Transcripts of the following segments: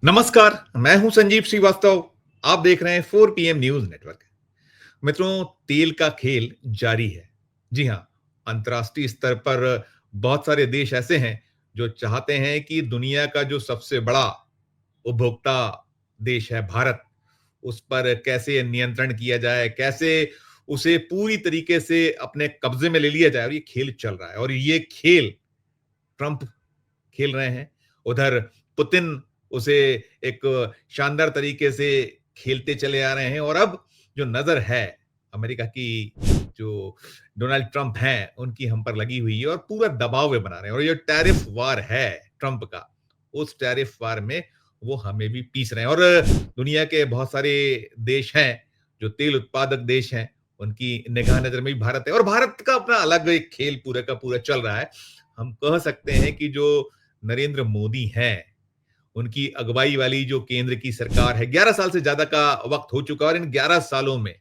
नमस्कार, मैं हूं संजीव श्रीवास्तव। आप देख रहे हैं 4 पीएम न्यूज नेटवर्क। मित्रों, तेल का खेल जारी है। जी हां, अंतर्राष्ट्रीय स्तर पर बहुत सारे देश ऐसे हैं जो चाहते हैं कि दुनिया का जो सबसे बड़ा उपभोक्ता देश है भारत, उस पर कैसे नियंत्रण किया जाए, कैसे उसे पूरी तरीके से अपने कब्जे में ले लिया जाए। और ये खेल चल रहा है और ये खेल ट्रंप खेल रहे हैं। उधर पुतिन उसे एक शानदार तरीके से खेलते चले आ रहे हैं और अब जो नज़र है अमेरिका की, जो डोनाल्ड ट्रंप हैं, उनकी हम पर लगी हुई है और पूरा दबाव वे बना रहे हैं। और ये टैरिफ वार है ट्रंप का, उस टैरिफ वार में वो हमें भी पीस रहे हैं। और दुनिया के बहुत सारे देश हैं, जो तेल उत्पादक देश हैं, उनकी निगाह नज़र में भी भारत है और भारत का अपना अलग एक खेल पूरा का पूरा चल रहा है। हम कह सकते हैं कि जो नरेंद्र मोदी हैं, उनकी अगुवाई वाली जो केंद्र की सरकार है, 11 साल से ज़्यादा का वक़्त हो चुका है और इन 11 सालों में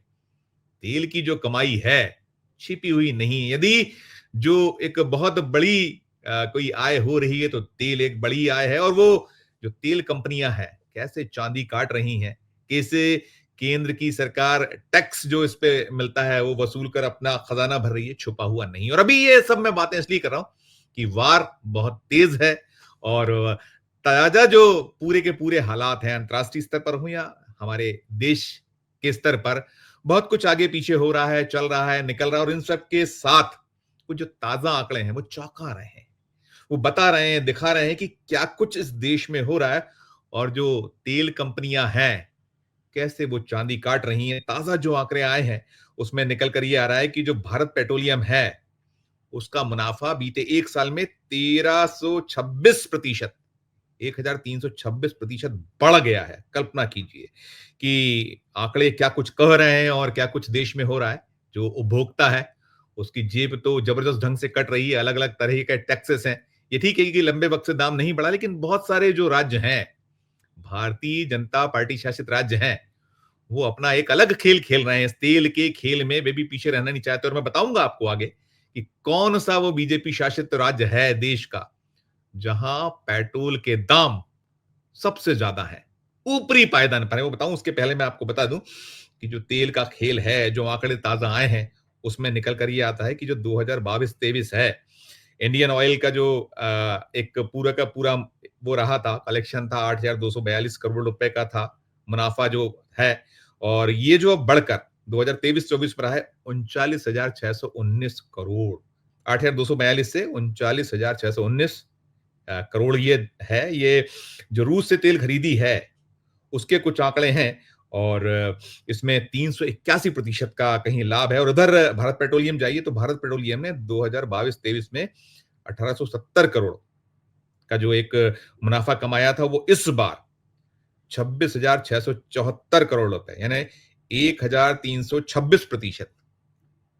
तेल की जो कमाई है, छिपी हुई नहीं। यदि जो एक बहुत बड़ी कोई आय हो रही है, तो तेल एक बड़ी आय है और वो जो तेल कंपनियाँ हैं, कैसे चाँदी काट रही हैं, कैसे केंद्र की सरकार टैक्स जो इस पे मिलता है, वो वसूल कर अपना खज़ाना भर रही है, छुपा हुआ नहीं। और अभी ये सब मैं बातें इसलिए कर रहा हूँ कि वार बहुत तेज़ है और ताज़ा जो पूरे के पूरे हालात हैं, अंतर्राष्ट्रीय स्तर पर हों या हमारे देश के स्तर पर, बहुत कुछ आगे पीछे हो रहा है, चल रहा है, निकल रहा है और इन सब के साथ कुछ जो ताज़ा आंकड़े हैं, वो चौंका रहे हैं। वो बता रहे हैं, दिखा रहे हैं कि क्या कुछ इस देश में हो रहा है और जो तेल कंपनियाँ हैं, कैसे वो चाँदी काट रही हैं। ताज़ा जो आंकड़े आए हैं, उसमें निकल कर ये आ रहा है कि जो भारत पेट्रोलियम है, उसका मुनाफ़ा बीते 1 साल में 1326% 1326% बढ़ गया है। कल्पना कीजिए कि आंकड़े क्या कुछ कह रहे हैं और क्या कुछ देश में हो रहा है। जो उपभोक्ता है, उसकी जेब तो जबरदस्त ढंग से कट रही है, अलग-अलग तरह के टैक्सेस हैं। ये ठीक है कि लंबे वक़्त से दाम नहीं बढ़ा, लेकिन बहुत सारे जो राज्य हैं, भारतीय जनता पार्टी शासित राज्य हैं, वो अपना एक अलग खेल खेल रहे हैं। इस तेल के खेल में वे भी पीछे रहना नहीं चाहते और मैं बताऊँगा आपको आगे कि कौन-सा वो बीजेपी शासित राज्य है देश का, जहाँ पेट्रोल के दाम सबसे ज़्यादा है, ऊपरी पायदान पर है। वो बताऊँ उसके पहले मैं आपको बता दूँ कि जो तेल का खेल है, जो आंकड़े ताज़ा आए हैं, उसमें निकल कर ये आता है कि जो 2022-23 है, इंडियन ऑयल का जो एक पूरा का पूरा वो रहा था, कलेक्शन था 8,242 करोड़ रुपए का था, मुनाफ़ा जो है और ये जो अब बढ़कर 2023-24 में रहा है 39,619 करोड़। 8,242 से 39,619 करोड़ ये है। ये जो रूस से तेल खरीदी है, उसके कुछ आंकड़े हैं और इसमें 381% का कहीं लाभ है और उधर भारत पेट्रोलियम जाइए तो भारत पेट्रोलियम ने 2022-23 में 1870 करोड़ का जो एक मुनाफा कमाया था, वो इस बार 26,674 करोड़ रुपए, यानी 1,326%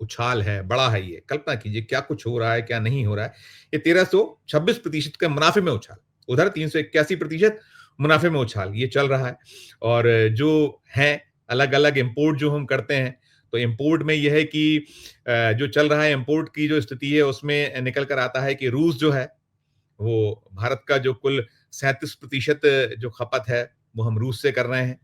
उछाल है, बड़ा है ये। कल्पना कीजिए क्या कुछ हो रहा है, क्या नहीं हो रहा है। ये 1326% के मुनाफे में उछाल, उधर 381% मुनाफे में उछाल, ये चल रहा है। और जो है अलग-अलग इम्पोर्ट जो हम करते हैं, तो इम्पोर्ट में ये है कि जो चल रहा है इम्पोर्ट की जो स्थिति है उसमें निकल कर आता है कि रूस जो है, वो भारत का जो कुल 37% जो खपत है, वो हम रूस से कर रहे हैं।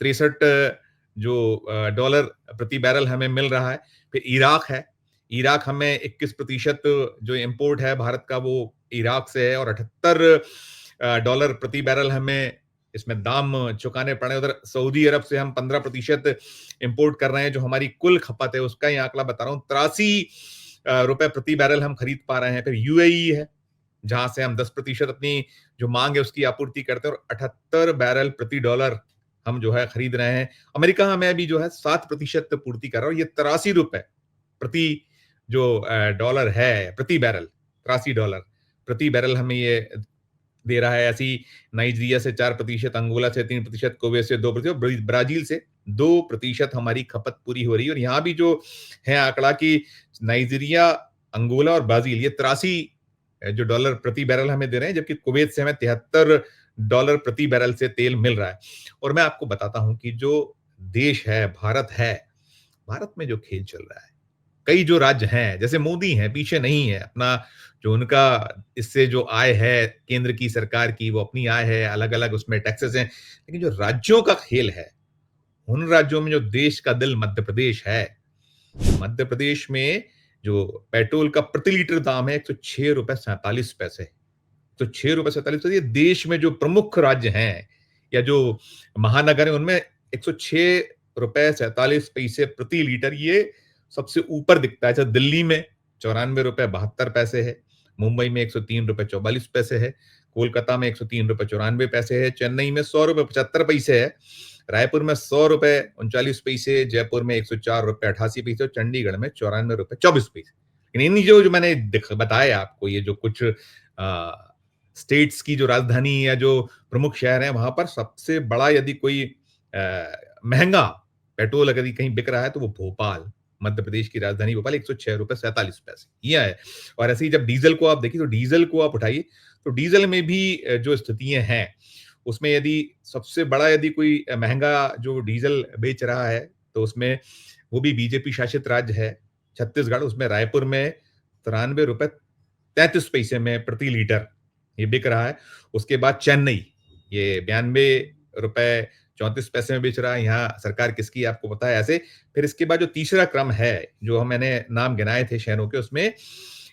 63 जो डॉलर प्रति बैरल हमें मिल रहा है। फिर इराक है, इराक हमें 21% जो इम्पोर्ट है भारत का वो इराक से है और 78 डॉलर प्रति बैरल हमें इसमें दाम चुकाने पड़े। उधर सऊदी अरब से हम 15% इम्पोर्ट कर रहे हैं, जो हमारी कुल खपत है उसका ही आंकड़ा बता रहा हूँ। 83 रुपए प्रति बैरल हम खरीद पा रहे हैं। फिर यूएई है, जहाँ से हम 10% अपनी जो माँग है उसकी आपूर्ति करते हैं और 78 बैरल प्रति डॉलर हम जो है खरीद रहे हैं। अमेरिका हमें अभी जो है 7% पूर्ति कर रहा है और ये 83 रुपए प्रति जो डॉलर है प्रति बैरल, 83 डॉलर प्रति बैरल हमें ये दे रहा है। ऐसे ही नाइजीरिया से 4%, अंगोला से 3%, कुवैत से 2%, ब्राज़ील से 2% हमारी खपत पूरी हो रही है। और यहाँ भी जो है आंकड़ा कि नाइजीरिया, अंगोला और ब्राज़ील ये 83 जो डॉलर प्रति बैरल हमें दे रहे हैं, जबकि कुवैत से हमें 73 डॉलर प्रति बैरल से तेल मिल रहा है। और मैं आपको बताता हूँ कि जो देश है, भारत में जो खेल चल रहा है, कई जो राज्य हैं, जैसे मोदी हैं, पीछे नहीं है। अपना जो उनका इससे जो आय है केंद्र की सरकार की, वो अपनी आय है, अलग-अलग उसमें टैक्सेस हैं। लेकिन जो राज्यों का खेल है, उन राज्यों में जो देश का दिल मध्य प्रदेश है, मध्य प्रदेश में जो पेट्रोल का प्रति लीटर दाम है ₹106.47। तो ₹6.47 ये देश में जो प्रमुख राज्य हैं या जो महानगर हैं उनमें ₹106.47 प्रति लीटर ये सबसे ऊपर दिखता है। अच्छा दिल्ली में ₹94.72 है, मुंबई में ₹103.44 है, कोलकाता में ₹103.94 है, चेन्नई में ₹100.75 है, रायपुर में ₹100.39, जयपुर में ₹104.88 और चंडीगढ़ में ₹94.24। लेकिन इन जो मैंने बताए आपको ये जो कुछ स्टेट्स की जो राजधानी या जो प्रमुख शहर हैं वहां पर सबसे बड़ा यदि कोई महंगा पेट्रोल अगर कहीं बिक रहा है तो वो भोपाल, मध्य प्रदेश की राजधानी भोपाल ₹106.47 यह है। और ऐसे ही जब डीजल को आप देखिए तो डीजल को आप उठाइए तो डीजल में भी जो स्थितियां हैं उसमें यदि सबसे बड़ा यदि कोई महंगा जो डीजल बेच रहा है तो उसमें वो भी बीजेपी शासित राज्य है छत्तीसगढ़। उसमें रायपुर में ₹93.33 में प्रति लीटर ये बिक रहा है। उसके बाद चेन्नई ये ₹92.34 में बेच रहा है। यहाँ सरकार किसकी है आपको पता है ऐसे। फिर इसके बाद जो तीसरा क्रम है जो मैंने नाम गिनाए थे शहरों के उसमें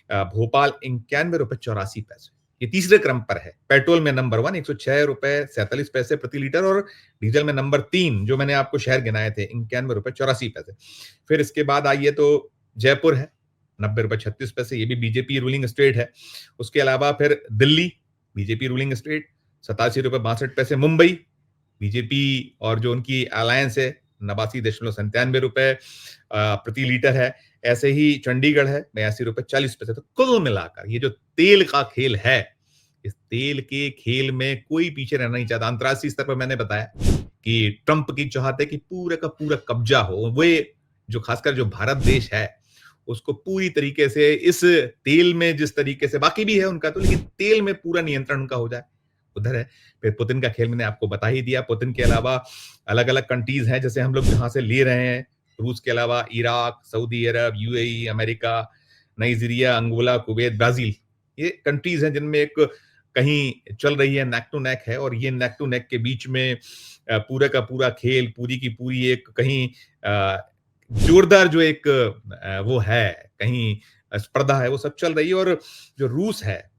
भोपाल ₹91.84 ये तीसरे क्रम पर है। पेट्रोल में नंबर 1 ₹106.47 प्रति लीटर और डीजल में नंबर 3 जो मैंने आपको शहर गिनाए थे ₹91.84। फिर इसके बाद आइए तो जयपुर है ₹90.36 ये भी बीजेपी रूलिंग स्टेट है। उसके अलावा फिर Delhi BJP ruling state ₹87.62। Mumbai BJP और जो उनकी अलायंस है ₹89.97 प्रति लीटर है। ऐसे ही चंडीगढ़ है ₹82.40। तो कुल मिलाकर ये जो तेल का खेल है, इस तेल के खेल में कोई पीछे रहना नहीं चाहता। अंतर्राष्ट्रीय स्तर पर मैंने बताया कि ट्रंप की चाहत है कि पूरे का पूरा कब्जा हो। वे जो खासकर जो भारत देश है, उसको पूरी तरीके से इस तेल में जिस तरीके से बाकी भी है उनका तो लेकिन तेल में पूरा नियंत्रण उनका हो जाए, उधर है। फिर पुतिन का खेल मैंने आपको बता ही दिया। पुतिन के अलावा अलग-अलग कंट्रीज हैं जैसे हम लोग जहाँ से ले रहे हैं, रूस के अलावा Iraq, Saudi Arab, UAE, America, Nigeria, Angola, Kuwait, Brazil. ये कंट्रीज हैं जिनमें एक कहीं चल रही है नेक टू नेक है और ये नेक टू नेक के बीच में पूरा का पूरा खेल, पूरी की पूरी एक कहीं जोरदार जो एक वो है, कहीं स्पर्धा है, वो सब चल रही है और जो रूस है,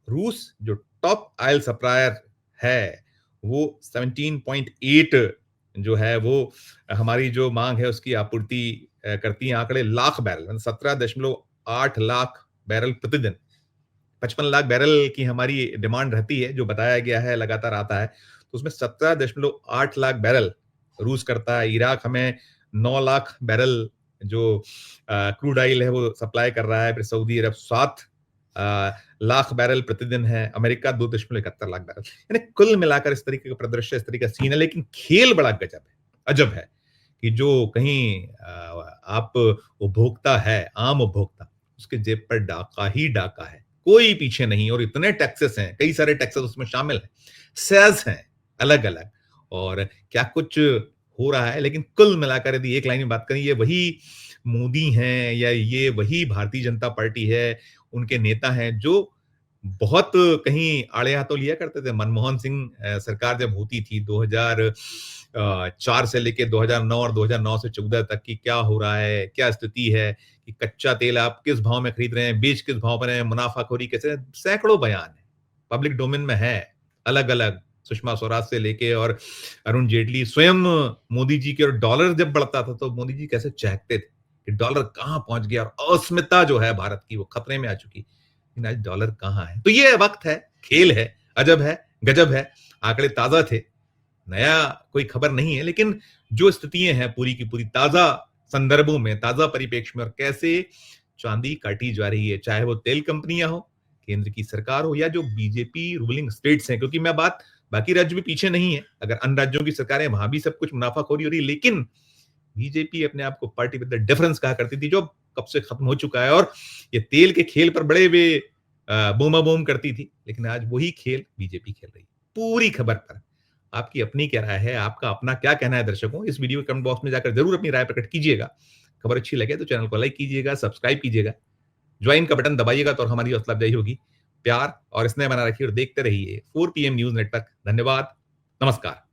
रूस जो टॉप ऑयल सप्लायर है, वो 17.8 जो है वो हमारी जो माँग है उसकी आपूर्ति करती है आंकड़े लाख बैरल 17.8 लाख बैरल प्रतिदिन। 55 लाख बैरल की हमारी डिमांड रहती है जो बताया गया है लगातार आता है। तो उसमें 17.8 लाख बैरल रूस करता है। इराक हमें 9 लाख बैरल जो क्रूड ऑयल है वो सप्लाई कर रहा है। फिर सऊदी अरब 7 लाख बैरल प्रतिदिन है। America 2.71 lakh barrel. यानी कुल मिलाकर इस तरीके का परिदृश्य, इस तरीके का सीन है लेकिन खेल बड़ा गजब है, अजब है कि जो कहीं आप उपभोक्ता है, आम उपभोक्ता, उसके जेब पर डाका ही डाका है। कोई पीछे नहीं और इतने टैक्सेस हैं, कई सारे टैक्सेस उसमें शामिल हैं, सेस हैं अलग-अलग और क्या कुछ हो रहा है लेकिन कुल मिलाकर यदि एक लाइन में बात करें ये वही मोदी हैं या ये वही भारतीय जनता पार्टी है, उनके नेता हैं जो बहुत कहीं आड़े हाथों लिया करते थे। मनमोहन सिंह सरकार जब होती थी 2004 से लेके 2009 और 2009 से 14 तक कि क्या हो रहा है, क्या स्थिति है कि कच्चा तेल आप किस भाव में खरीद रहे हैं, बीज किस भाव पर है, मुनाफाखोरी कैसे, सैकड़ों बयान है, पब्लिक डोमेन में है, अलग-अलग सुषमा स्वराज से लेके और अरुण जेटली स्वयं मोदी जी के और डॉलर जब बढ़ता था तो मोदी जी कैसे चहकते थे कि डॉलर कहाँ पहुंच गया और अस्मिता जो है भारत की वो खतरे में आ चुकी, लेकिन आज डॉलर कहाँ है। तो ये वक्त है, खेल है, अजब है, गजब है, आंकड़े ताजा थे, नया कोई खबर नहीं है लेकिन जो स्थितियां हैं पूरी की पूरी ताजा संदर्भों में, ताजा परिप्रेक्ष्य में और कैसे चांदी काटी जा रही है, चाहे वो तेल कंपनियां हो, केंद्र की सरकार हो या जो बीजेपी रूलिंग स्टेट्स हैं, क्योंकि मैं बात बाकी राज्य भी पीछे नहीं है। अगर अन्य राज्यों की सरकारें वहां भी सब कुछ मुनाफाखोरी हो रही है लेकिन बीजेपी अपने आप को पार्टी विद द डिफरेंस कहा करती थी जो कब से खत्म हो चुका है और ये तेल के खेल पर बड़े वे बूमा बूम करती थी लेकिन आज वही खेल बीजेपी खेल रही है। पूरी खबर पर आपकी अपनी क्या राय है, आपका अपना क्या कहना है दर्शकों, इस वीडियो के कमेंट बॉक्स में जाकर जरूर अपनी राय प्रकट कीजिएगा। खबर अच्छी लगे तो चैनल को लाइक कीजिएगा, सब्सक्राइब कीजिएगा, ज्वाइन का बटन दबाइएगा तो हमारी हौसला अफजाई होगी। प्यार और स्नेह बना रखिए और देखते रहिए 4 पीएम न्यूज़ नेटवर्क। धन्यवाद। नमस्कार।